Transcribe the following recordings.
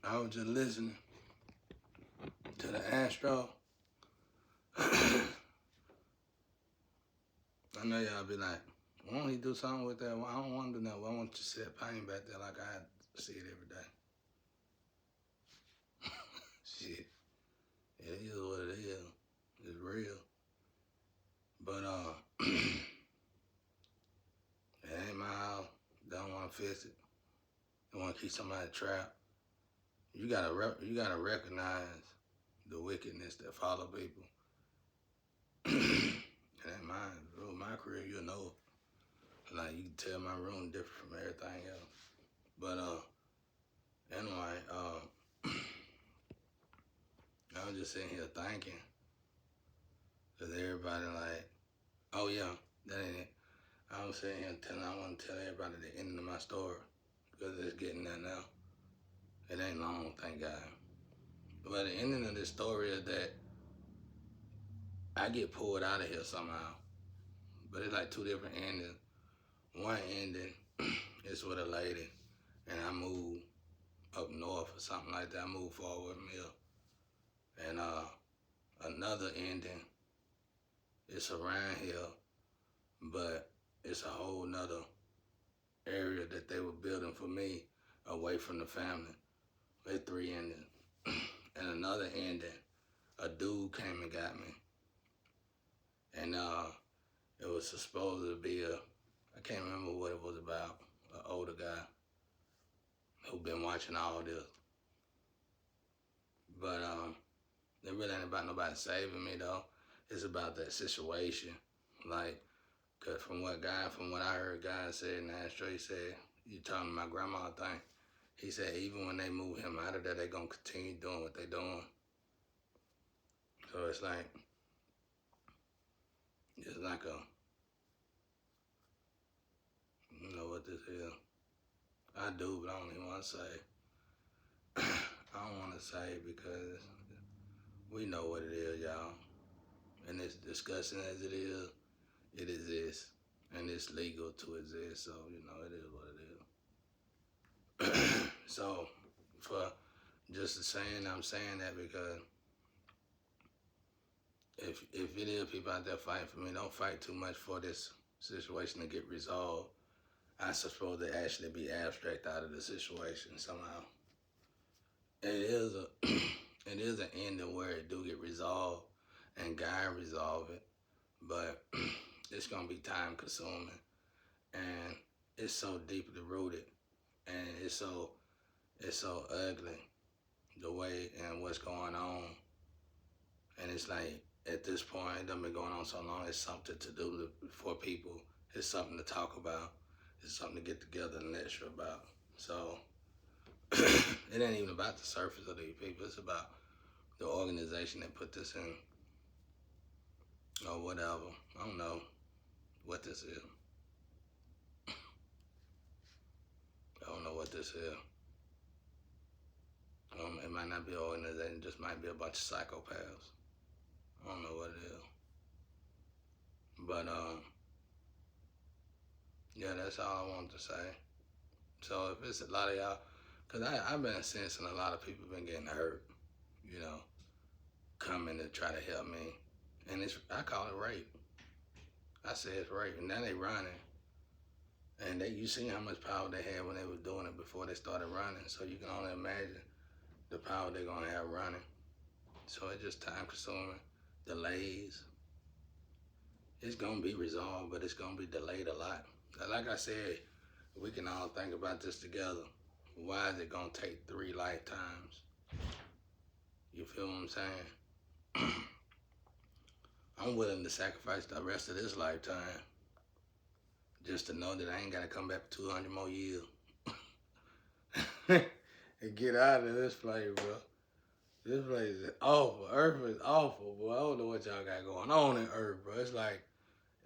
I was just listening to the Astro. I know y'all be like, why don't he do something with that? Well, I don't want to do that. Well, I want you to set pain back there like I see it every day. Shit. It is what it is. It's real. But it ain't my house. Don't want to fix it. Don't want to keep somebody trapped. You gotta recognize the wickedness that follow people. It ain't mine. Bro, my career, you'll know. Like you can tell my room different from everything else. But anyway, I was just sitting here thinking, cause everybody like, oh yeah, that ain't it. I was sitting here I want to tell everybody the ending of my story, because it's getting there now. It ain't long, thank God. But the ending of this story is that I get pulled out of here somehow. But it's like two different endings. One ending is with a lady, and I move up north or something like that. I move forward mill. And another ending, it's around here, but it's a whole nother area that they were building for me away from the family. With three endings. And another ending, a dude came and got me. And it was supposed to be I can't remember what it was about, an older guy who been watching all this. But it really ain't about nobody saving me though. It's about that situation. Like, cause from what I heard God said in the Astro, he said, you talking to my grandma thing. He said even when they move him out of there, they gonna continue doing what they doing. So it's like you know what this is? I do, but I don't even want to say. I don't want to say because we know what it is, y'all. And it's disgusting as it exists. And it's legal to exist, so, you know, it is what it is. So, for just saying, I'm saying that because if it is people out there fighting for me, don't fight too much for this situation to get resolved. I suppose they actually be abstract out of the situation somehow. It is it is an ending where it do get resolved and God resolve it, but it's gonna be time consuming and it's so deeply rooted and it's so ugly the way and what's going on, and it's like at this point it done been going on so long. It's something to do for people. It's something to talk about. It's something to get together and lecture about. So it ain't even about the surface of these people. It's about the organization that put this in, or whatever. I don't know what this is. I don't know what this is. It might not be an organization. It just might be a bunch of psychopaths. I don't know what it is. But yeah, that's all I wanted to say. So if it's a lot of y'all, cause I've been sensing a lot of people been getting hurt, you know, coming to try to help me, and I call it rape. I say it's rape, and now they running, and you see how much power they had when they were doing it before they started running. So you can only imagine the power they're gonna have running. So it's just time consuming, delays. It's gonna be resolved, but it's gonna be delayed a lot. Like I said, we can all think about this together. Why is it gonna take 3 lifetimes? You feel what I'm saying? I'm willing to sacrifice the rest of this lifetime just to know that I ain't gotta come back for 200 more years. And get out of this place, bro. This place is awful. Earth is awful, boy. I don't know what y'all got going on in Earth, bro. It's like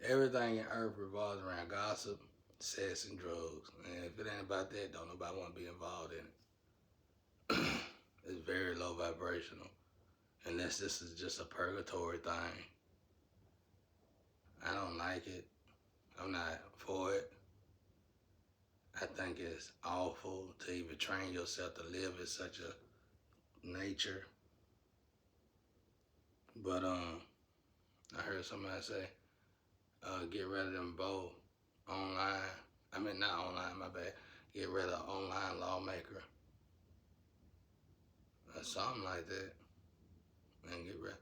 everything in Earth revolves around gossip, sex, and drugs. And if it ain't about that, don't nobody want to be involved in it. It's very low vibrational. Unless this is just a purgatory thing. I don't like it. I'm not for it. I think it's awful to even train yourself to live in such a nature. But I heard somebody say, get rid of them both online. I mean, not online, my bad. Get rid of online lawmaker or something like that. And get rid.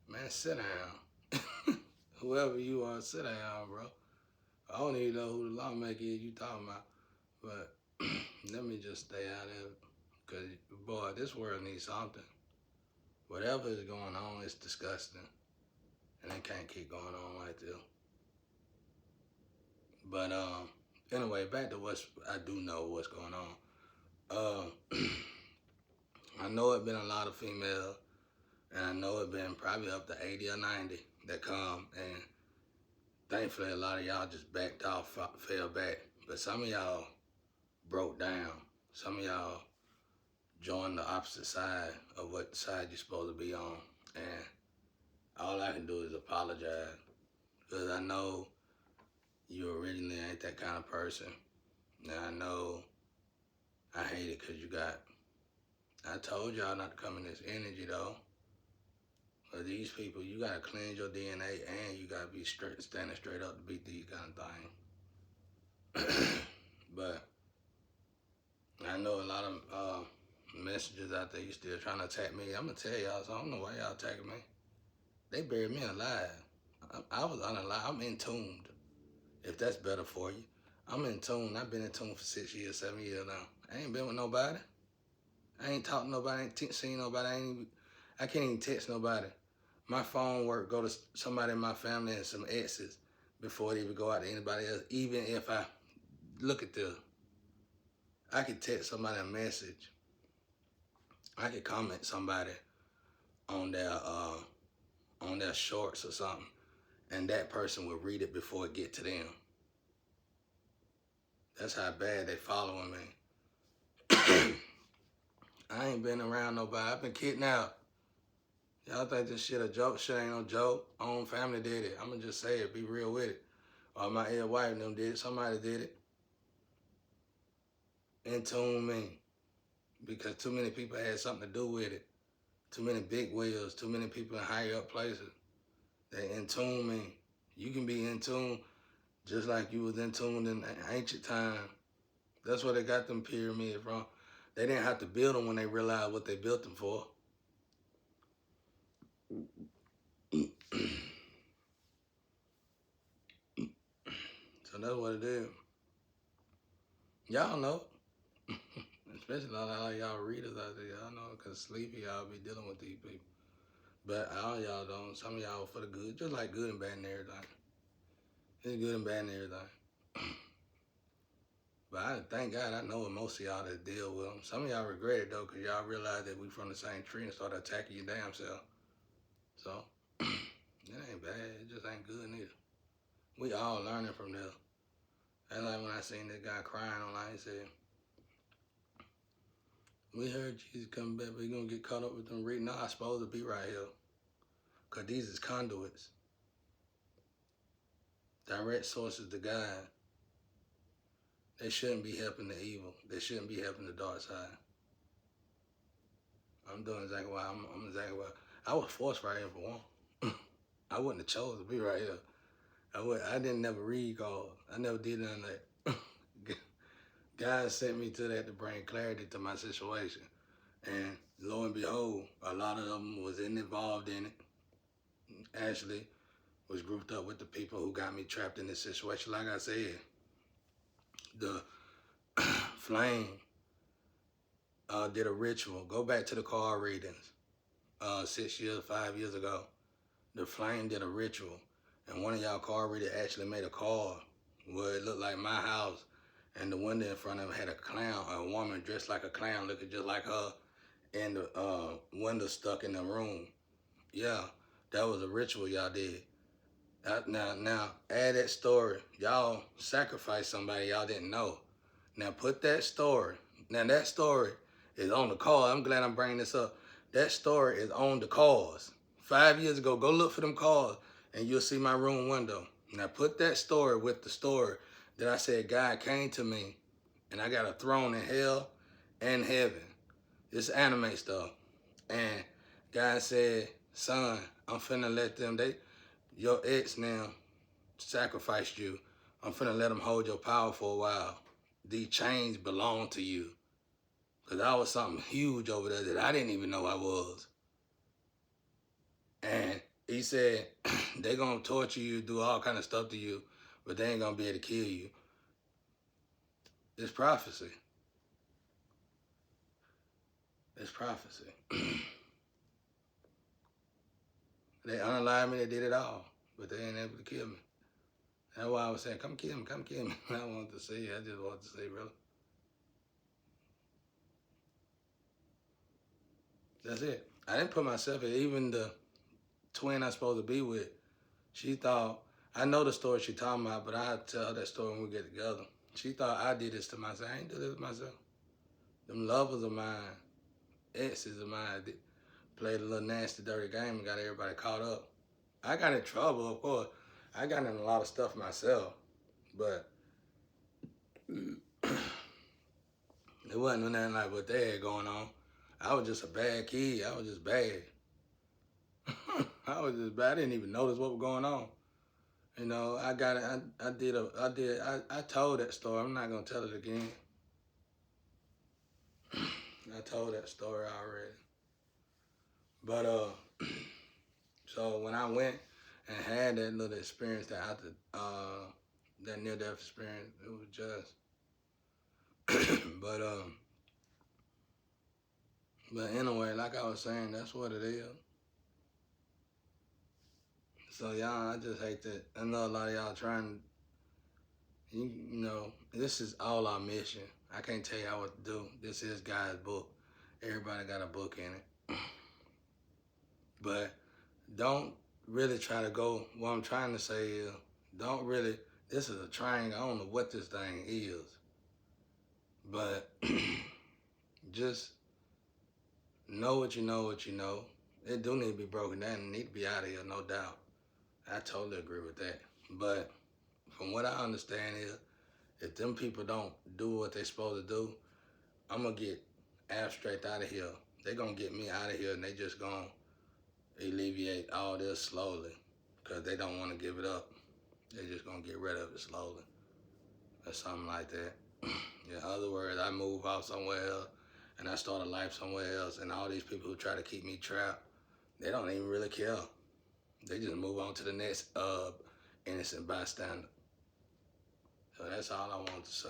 Man, sit down. Whoever you are, sit down, bro. I don't even know who the lawmaker is you talking about. But let me just stay out of it. Because, boy, this world needs something. Whatever is going on, it's disgusting. And it can't keep going on like this. But anyway, back to what I do know what's going on. I know it been a lot of females, and I know it been probably up to 80 or 90 that come, and thankfully a lot of y'all just backed off, fell back. But some of y'all broke down. Some of y'all joined the opposite side of what side you're supposed to be on. And all I can do is apologize, because I know you originally ain't that kind of person. And I know I hate it because I told y'all not to come in this energy though. But these people, you gotta cleanse your DNA and you gotta be standing straight up to beat these kind of things. But I know a lot of messages out there, you still trying to attack me. I'm gonna tell y'all, so I don't know why y'all attacking me. They buried me alive. I was unalive. I'm entombed, if that's better for you. I'm entombed. I've been entombed for 6 years, 7 years now. I ain't been with nobody. I ain't talked to nobody. I ain't seen nobody. I can't even text nobody. My phone work go to somebody in my family and some exes before it even go out to anybody else. Even if I look at this, I could text somebody a message. I could comment somebody on their shorts or something, and that person will read it before it get to them. That's how bad they following me. I ain't been around nobody. I've been kidnapped. Y'all think this shit a joke? Shit ain't no joke. My own family did it. I'ma just say it, be real with it. Or my ex-wife and them did it. Somebody did it. Entomb me. Because too many people had something to do with it. Too many big wheels, too many people in higher up places. They entomb me. You can be entombed just like you was entombed in ancient time. That's where they got them pyramids from. They didn't have to build them when they realized what they built them for. So that's what it is. Y'all know. Especially a lot of y'all readers out there. Y'all know, because sleepy y'all be dealing with these people. But all y'all don't. Some of y'all for the good. Just like good and bad and everything. It's good and bad and everything. But I thank God I know what most of y'all that deal with them. Some of y'all regret it though, because y'all realize that we from the same tree and start attacking your damn self. So, it ain't bad. It just ain't good neither. We all learning from this. That's like when I seen this guy crying online, he said, we heard Jesus coming back, but we gonna get caught up with them reading. No, I'm supposed to be right here. Because these is conduits. Direct sources to God. They shouldn't be helping the evil. They shouldn't be helping the dark side. I'm doing exactly what I'm exactly what I was forced right here for one. I wouldn't have chose to be right here. I didn't never read calls. I never did none of that. God sent me to that to bring clarity to my situation. And lo and behold, a lot of them was involved in it. Actually, was grouped up with the people who got me trapped in this situation. Like I said, the flame did a ritual. Go back to the card readings 6 years, 5 years ago. The flame did a ritual. And one of y'all card readers actually made a card where it looked like my house. And the window in front of it had a clown, a woman dressed like a clown, looking just like her, and the window stuck in the room. Yeah, that was a ritual y'all did. Now, add that story. Y'all sacrificed somebody y'all didn't know. Now, put that story. Now, that story is on the card. I'm glad I'm bringing this up. That story is on the cards. 5 years ago, go look for them cards, and you'll see my room window. Now, put that story with the story that I said God came to me, and I got a throne in hell and heaven. This anime stuff. And God said, son, I'm finna let them, your ex now sacrificed you. I'm finna let them hold your power for a while. These chains belong to you. Because I was something huge over there that I didn't even know I was. And he said, they gonna torture you, do all kind of stuff to you, but they ain't gonna be able to kill you. It's prophecy. It's prophecy. They unalive me, they did it all, but they ain't able to kill me. That's why I was saying, come kill me, come kill me. I wanted to see, I just wanted to see, brother. That's it. I didn't put myself in, even the twin I'm supposed to be with, she thought, I know the story she talking about, but I'll tell her that story when we get together. She thought I did this to myself. I ain't do this to myself. Them lovers of mine, exes of mine, played a little nasty, dirty game and got everybody caught up. I got in trouble, of course. I got in a lot of stuff myself, but it wasn't nothing like what they had going on. I was just a bad kid. I was just bad. I was just bad. I didn't even notice what was going on. You know, I told that story. I'm not gonna tell it again. I told that story already. But so when I went and had that little experience, that near-death experience, it was just. But anyway, like I was saying, that's what it is. So y'all, I just hate that. I know a lot of y'all trying. You know, this is all our mission. I can't tell y'all what to do. This is God's book. Everybody got a book in it. But don't really try to go. What I'm trying to say is, don't really. This is a triangle. I don't know what this thing is, but just know what you know. What you know. It do need to be broken down. It need to be out of here, no doubt. I totally agree with that. But from what I understand is, if them people don't do what they supposed to do, I'm gonna get abstract out of here. They gonna get me out of here, and they just gonna alleviate all this slowly, because they don't want to give it up. They just gonna get rid of it slowly, or something like that. In other words, I move out somewhere else, and I start a life somewhere else, and all these people who try to keep me trapped, they don't even really care. They just move on to the next innocent bystander. So that's all I want to say.